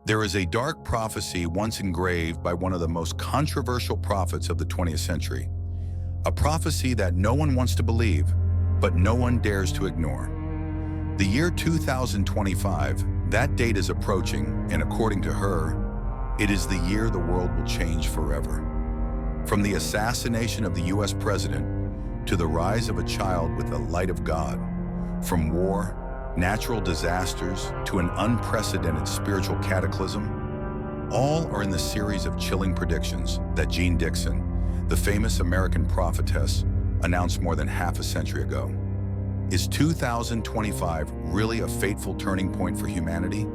There is a dark prophecy once engraved by one of the most controversial prophets of the 20th century. A prophecy that no one wants to believe, but no one dares to ignore. The year 2025, that date is approaching, and according to her, it is the year the world will change forever. From the assassination of the US president to the rise of a child with the light of God, from war, natural disasters, to an unprecedented spiritual cataclysm, all are in the series of chilling predictions that Jeane Dixon, the famous American prophetess, announced more than half a century ago. Is 2025 really a fateful turning point for humanity?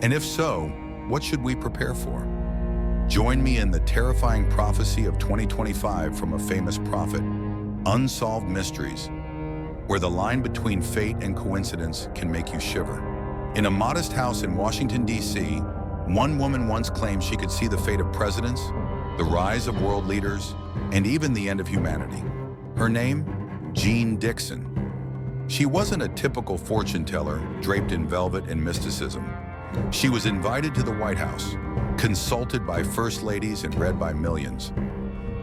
And if so, what should we prepare for? Join me in the terrifying prophecy of 2025 from a famous prophet, Unsolved Mysteries, where the line between fate and coincidence can make you shiver. In a modest house in Washington, D.C., one woman once claimed she could see the fate of presidents, the rise of world leaders, and even the end of humanity. Her name? Jeane Dixon. She wasn't a typical fortune teller draped in velvet and mysticism. She was invited to the White House, consulted by first ladies and read by millions.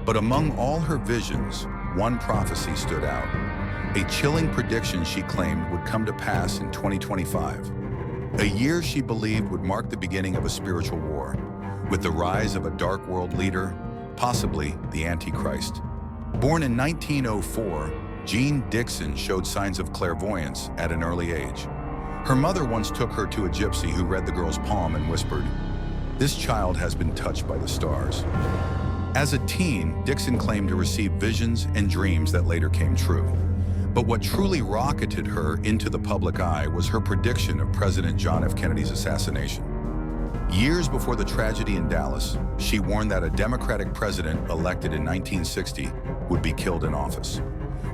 But among all her visions, one prophecy stood out. A chilling prediction she claimed would come to pass in 2025. A year she believed would mark the beginning of a spiritual war, with the rise of a dark world leader, possibly the Antichrist. Born in 1904, Jeane Dixon showed signs of clairvoyance at an early age. Her mother once took her to a gypsy who read the girl's palm and whispered, "This child has been touched by the stars." As a teen, Dixon claimed to receive visions and dreams that later came true. But what truly rocketed her into the public eye was her prediction of President John F. Kennedy's assassination. Years before the tragedy in Dallas, she warned that a Democratic president elected in 1960 would be killed in office.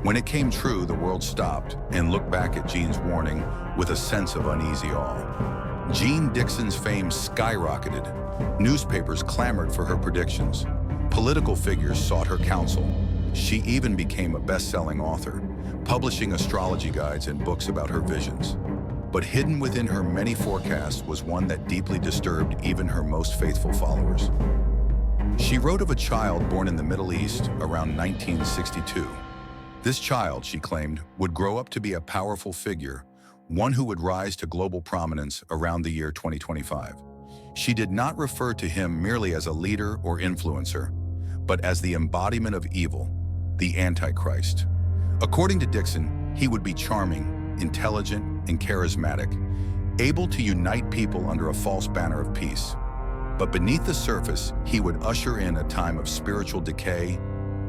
When it came true, the world stopped and looked back at Jeane's warning with a sense of uneasy awe. Jeane Dixon's fame skyrocketed. Newspapers clamored for her predictions. Political figures sought her counsel. She even became a best-selling author, publishing astrology guides and books about her visions. But hidden within her many forecasts was one that deeply disturbed even her most faithful followers. She wrote of a child born in the Middle East around 1962. This child, she claimed, would grow up to be a powerful figure, one who would rise to global prominence around the year 2025. She did not refer to him merely as a leader or influencer, but as the embodiment of evil, the Antichrist. According to Dixon, he would be charming, intelligent, and charismatic, able to unite people under a false banner of peace. But beneath the surface, he would usher in a time of spiritual decay,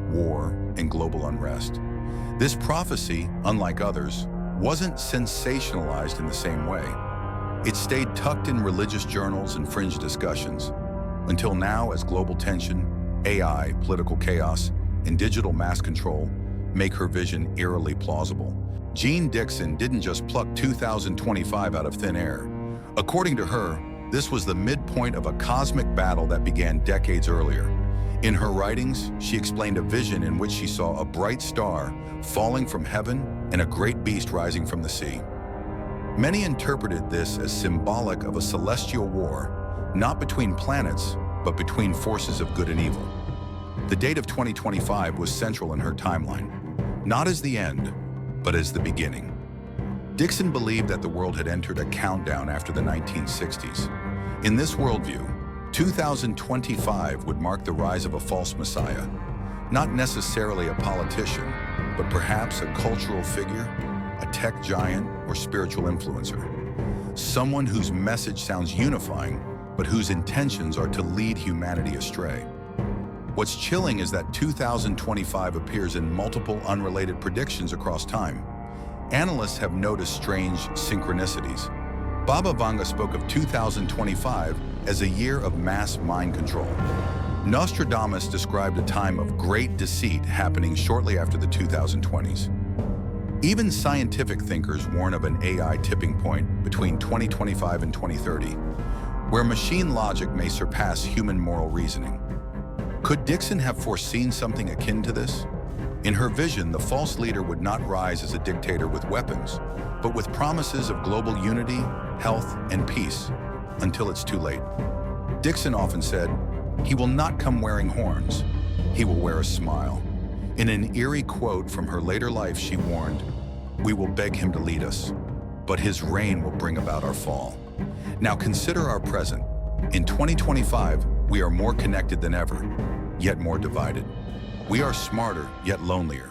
war, and global unrest. This prophecy, unlike others, wasn't sensationalized in the same way. It stayed tucked in religious journals and fringe discussions, until now, as global tension, AI, political chaos, and digital mass control make her vision eerily plausible. Jeane Dixon didn't just pluck 2025 out of thin air. According to her, this was the midpoint of a cosmic battle that began decades earlier. In her writings, she explained a vision in which she saw a bright star falling from heaven and a great beast rising from the sea. Many interpreted this as symbolic of a celestial war, not between planets, but between forces of good and evil. The date of 2025 was central in her timeline, not as the end, but as the beginning. Dixon believed that the world had entered a countdown after the 1960s. In this worldview, 2025 would mark the rise of a false messiah, not necessarily a politician, but perhaps a cultural figure, a tech giant, or spiritual influencer. Someone whose message sounds unifying, but whose intentions are to lead humanity astray. What's chilling is that 2025 appears in multiple unrelated predictions across time. Analysts have noticed strange synchronicities. Baba Vanga spoke of 2025 as a year of mass mind control. Nostradamus described a time of great deceit happening shortly after the 2020s. Even scientific thinkers warn of an AI tipping point between 2025 and 2030, where machine logic may surpass human moral reasoning. Could Dixon have foreseen something akin to this? In her vision, the false leader would not rise as a dictator with weapons, but with promises of global unity, health, and peace. until it's too late. Dixon often said, "He will not come wearing horns. He will wear a smile." In an eerie quote from her later life, she warned, "We will beg him to lead us, but his reign will bring about our fall." Now consider our present. In 2025, we are more connected than ever, yet more divided. We are smarter, yet lonelier,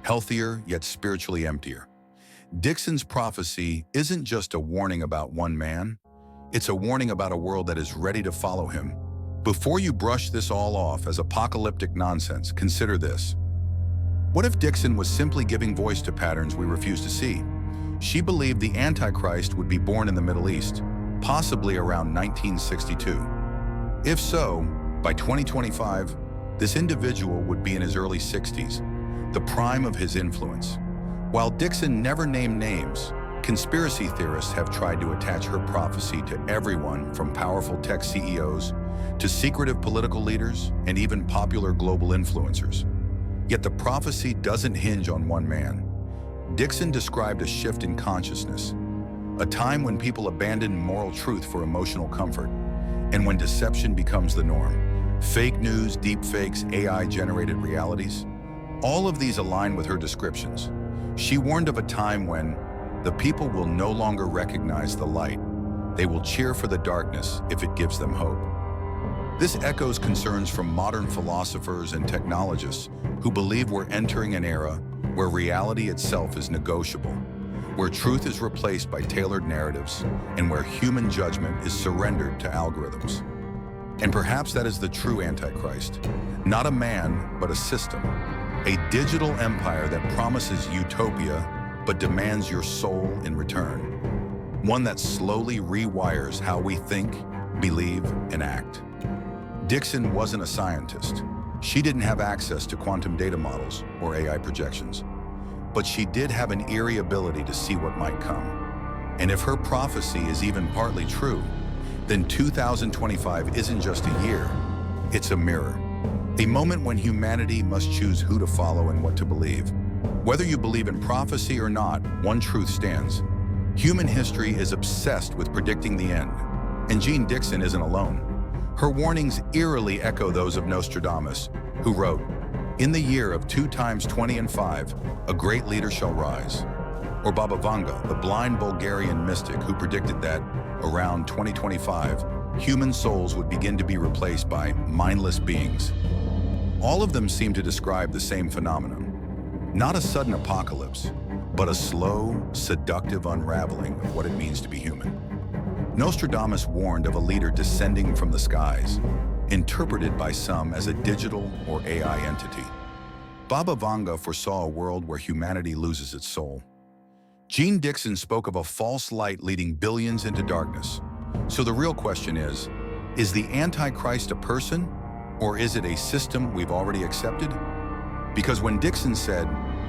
healthier, yet spiritually emptier. Dixon's prophecy isn't just a warning about one man, it's a warning about a world that is ready to follow him. Before you brush this all off as apocalyptic nonsense, consider this. What if Dixon was simply giving voice to patterns we refuse to see? She believed the Antichrist would be born in the Middle East, possibly around 1962. If so, by 2025, this individual would be in his early 60s, the prime of his influence. While Dixon never named names, conspiracy theorists have tried to attach her prophecy to everyone from powerful tech CEOs to secretive political leaders and even popular global influencers. Yet the prophecy doesn't hinge on one man. Dixon described a shift in consciousness, a time when people abandon moral truth for emotional comfort, and when deception becomes the norm. Fake news, deepfakes, AI-generated realities, all of these align with her descriptions. She warned of a time when the people will no longer recognize the light. They will cheer for the darkness if it gives them hope. This echoes concerns from modern philosophers and technologists who believe we're entering an era where reality itself is negotiable, where truth is replaced by tailored narratives, and where human judgment is surrendered to algorithms. And perhaps that is the true Antichrist, not a man, but a system, a digital empire that promises utopia but demands your soul in return, one that slowly rewires how we think, believe, and act. Dixon wasn't a scientist. She didn't have access to quantum data models or AI projections, but she did have an eerie ability to see what might come. And if her prophecy is even partly true, then 2025 isn't just a year, it's a mirror. A moment when humanity must choose who to follow and what to believe. Whether you believe in prophecy or not, one truth stands. Human history is obsessed with predicting the end, and Jeane Dixon isn't alone. Her warnings eerily echo those of Nostradamus, who wrote, "In the year of 2 times 20 and 5, a great leader shall rise." Or Baba Vanga, the blind Bulgarian mystic who predicted that, around 2025, human souls would begin to be replaced by mindless beings. All of them seem to describe the same phenomenon. Not a sudden apocalypse, but a slow, seductive unraveling of what it means to be human. Nostradamus warned of a leader descending from the skies, interpreted by some as a digital or AI entity. Baba Vanga foresaw a world where humanity loses its soul. Jeane Dixon spoke of a false light leading billions into darkness. So the real question is the Antichrist a person, or is it a system we've already accepted? Because when Dixon said,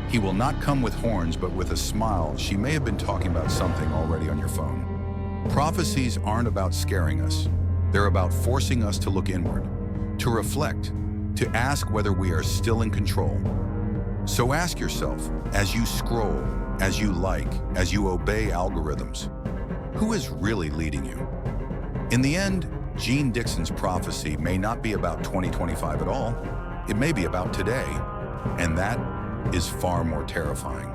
"He will not come with horns but with a smile," she may have been talking about something already on your phone. Prophecies aren't about scaring us. They're about forcing us to look inward, to reflect, to ask whether we are still in control. So ask yourself, as you scroll, as you like, as you obey algorithms, who is really leading you? In the end, Jeane Dixon's prophecy may not be about 2025 at all. It may be about today, and that is far more terrifying.